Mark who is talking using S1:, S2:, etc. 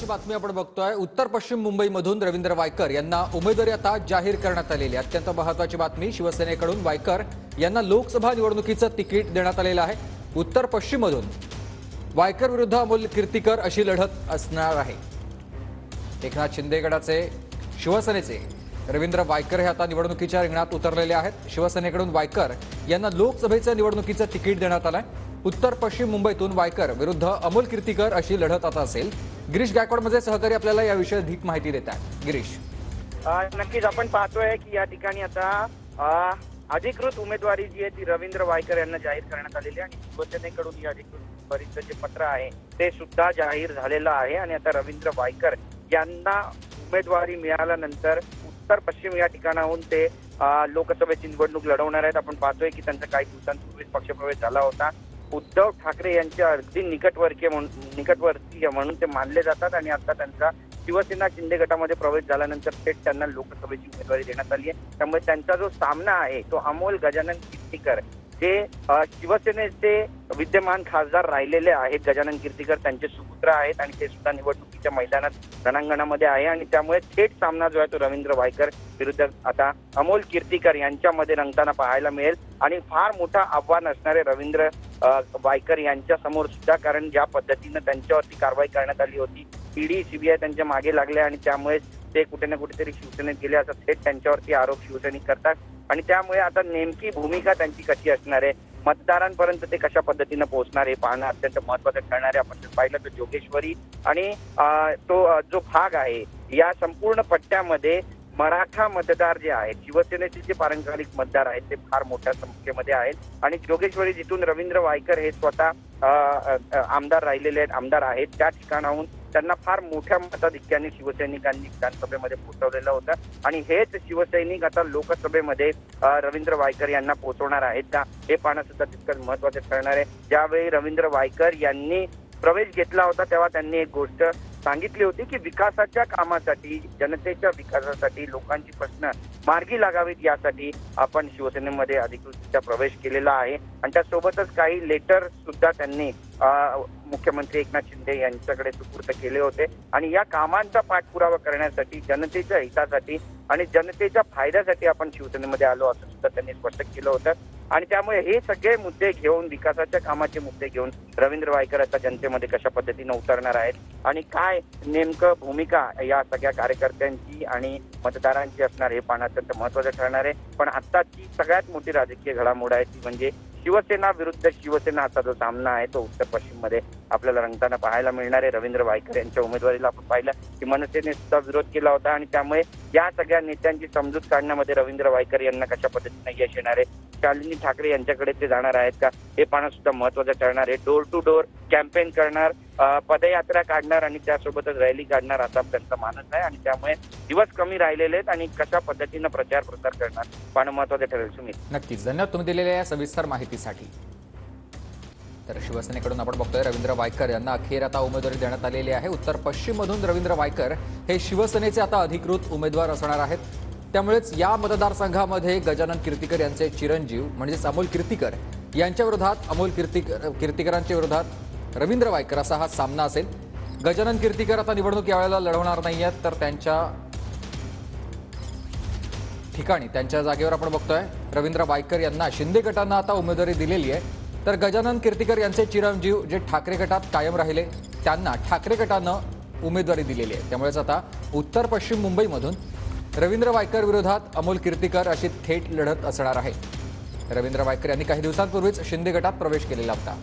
S1: महत्त्वाची बातमी आपण बघतोय। उत्तर पश्चिम मुंबईमधून रवींद्र वायकर यांना उमेदवारी आता जाहीर करण्यात आलेली आहे। अत्यंत महत्त्वाची बातमी, शिवसेनेकडून वायकर यांना लोकसभा निवडणुकीचं तिकीट देण्यात आलेलं आहे। उत्तर पश्चिममधून वायकर विरुद्ध अमोल कीर्तीकर अशी लढत असणार आहे। एकनाथ शिंदे गटाचे शिवसेनेचे रवींद्र वायकर हे आता निवडणुकीच्या रिंगणात उतरलेले आहेत। शिवसेनेकडून वायकर यांना लोकसभेच्या निवडणुकीचं तिकीट देण्यात आलंय। उत्तर पश्चिम मुंबईतून वायकर विरुद्ध अमोल कीर्तीकर अशी लढत आता असेल। गिरीश गायकवाड माझे सहकारी आपल्याला याविषयी अधिक माहिती देतात। गिरीश,
S2: नक्कीच आपण पाहतोय की या ठिकाणी आता अधिकृत उमेदवारी जी आहे ती रवींद्र वायकर यांना जाहीर करण्यात आलेली आहे आणि शिवसेनेकडून ही अधिकृत उमेदवारीचं जे पत्र आहे ते सुद्धा जाहीर झालेलं आहे। आणि आता रवींद्र वायकर यांना उमेदवारी मिळाल्यानंतर उत्तर पश्चिम या ठिकाणाहून ते लोकसभेची निवडणूक लढवणार आहेत। आपण पाहतोय की त्यांचा काही दिवसांपूर्वीच पक्षप्रवेश झाला होता। उद्धव ठाकरे यांच्या अगदी निकटवर्तीय म्हणून ते मानले जातात आणि आता त्यांचा शिवसेना शिंदे गटामध्ये प्रवेश झाल्यानंतर थेट त्यांना लोकसभेची उमेदवारी देण्यात आली आहे। त्यामुळे त्यांचा जो सामना आहे तो अमोल गजानन कीर्तीकर, जे शिवसेनेचे विद्यमान खासदार राहिलेले आहेत, गजानन कीर्तीकर त्यांचे सुपुत्र आहेत आणि ते सुद्धा निवडणुकीच्या मैदानात रणांगणामध्ये आहे आणि त्यामुळे थेट सामना जो आहे तो रवींद्र वायकर विरुद्ध आता अमोल कीर्तीकर यांच्यामध्ये रंगताना पाहायला मिळेल। आणि फार मोठा आव्हान असणारे रवींद्र वायकर यांच्या समोर सुद्धा, कारण ज्या पद्धतीनं त्यांच्यावरती कारवाई करण्यात आली होती, ईडी सीबीआय त्यांच्या मागे लागले आणि त्यामुळे ते कुठे ना कुठेतरी शिवसेनेत गेले असं थेट त्यांच्यावरती आरोप शिवसैनिक करतात। आणि त्यामुळे आता नेमकी भूमिका त्यांची कशी असणार आहे, मतदारांपर्यंत ते कशा पद्धतीनं पोहोचणार हे पाहणं अत्यंत महत्त्वाचं ठरणार आहे। आपण पाहिलं तर जोगेश्वरी आणि तो जो भाग आहे या संपूर्ण पट्ट्यामध्ये मराठा मतदार जे आहेत, शिवसेनेचे जे पारंपरिक मतदार आहेत ते फार मोठ्या संख्येमध्ये आहेत। आणि जोगेश्वरी जिथून रवींद्र वायकर हे स्वतः आमदार राहिलेले आहेत, आमदार आहेत, त्या ठिकाणाहून त्यांना फार मोठ्या मताधिक्याने शिवसैनिकांनी विधानसभेमध्ये पोहोचवलेलं होतं आणि हेच शिवसैनिक आता लोकसभेमध्ये रवींद्र वायकर यांना पोहोचवणार आहेत का हे पाहणं सुद्धा तितकंच महत्त्वाचं ठरणार आहे। ज्यावेळी रवींद्र वायकर यांनी प्रवेश घेतला होता तेव्हा त्यांनी एक गोष्ट सांगितली होती की विकासाच्या कामासाठी, जनतेच्या विकासासाठी, लोकांची प्रश्न मार्गी लागावीत यासाठी आपण शिवसेनेमध्ये अधिकृतरित्या प्रवेश केलेला आहे। आणि त्यासोबतच काही लेटर सुद्धा त्यांनी मुख्यमंत्री एकनाथ शिंदे यांच्याकडे सुपूर्द केले होते आणि या कामांचा पाठपुरावा करण्यासाठी, जनतेच्या हितासाठी आणि जनतेच्या फायद्यासाठी आपण शिवसेनेमध्ये आलो असं सुद्धा त्यांनी स्पष्ट केलं होतं। आणि त्यामुळे हे सगळे मुद्दे घेऊन, विकासाच्या कामाचे मुद्दे घेऊन रवींद्र वायकर आता जनतेमध्ये कशा पद्धतीनं उतरणार आहेत आणि काय नेमकं भूमिका या सगळ्या कार्यकर्त्यांची आणि मतदारांची असणार हे पाहणं अत्यंत महत्त्वाचं ठरणार आहे। पण आत्ताची सगळ्यात मोठी राजकीय घडामोड आहे ती म्हणजे शिवसेना विरुद्ध शिवसेना असा जो सामना आहे तो उत्तर पश्चिम मध्ये आपल्याला रंगताना पाहायला मिळणार आहे। रवींद्र वायकर यांच्या उमेदवारीला आपण पाहिलं की मनसेने सुद्धा विरोध केला होता आणि त्यामुळे या सगळ्या नेत्यांची समजूत काढण्यामध्ये रवींद्र वायकर यांना कशा पद्धतीने यश येणार आहे, शालिनी ठाकरे यांच्याकडे ते जाणार आहेत का हे पाहणं सुद्धा महत्त्वाचं ठरणार आहे। डोर टू डोर कॅम्पेन करणार, पदयात्रा काढणार आणि त्यासोबतच रॅली काढणार असा त्यांचा मानस आहे आणि त्यामुळे दिवस कमी राहिलेले आहेत आणि कशा पद्धतीनं प्रचार प्रसार करणार पाहणं महत्त्वाचं ठरेल। सुमित,
S1: नक्कीच धन्यवाद तुम्ही दिलेल्या या सविस्तर माहितीसाठी। तर शिवसेनेकडून आपण बघतोय रवींद्र वायकर यांना अखेर आता उमेदवारी देण्यात आलेली आहे। उत्तर पश्चिम मधून रवींद्र वायकर हे शिवसेनेचे आता अधिकृत उमेदवार असणार आहेत। त्यामुळेच या मतदारसंघामध्ये गजानन कीर्तीकर यांचे चिरंजीव म्हणजेच अमोल कीर्तीकर यांच्या विरोधात कीर्तीकरांच्या विरोधात रवींद्र वायकर असा हा सामना असेल। गजानन कीर्तीकर आता निवडणूक यावेळेला लढवणार नाहीयेत, तर त्यांच्या ठिकाणी, त्यांच्या जागेवर आपण बघतोय रवींद्र वायकर यांना शिंदे गटानं आता उमेदवारी दिलेली आहे। तर गजानन कीर्तीकर यांचे चिरंजीव जे ठाकरे गटात कायम राहिले त्यांना ठाकरे गटानं उमेदवारी दिलेली आहे। त्यामुळेच आता उत्तर पश्चिम मुंबईमधून रवींद्र वायकर विरोधात अमोल कीर्तीकर अशी थेट लढत असणार आहे। रवींद्र वायकर यांनी काही दिवसांपूर्वीच शिंदे गटात प्रवेश केलेला होता।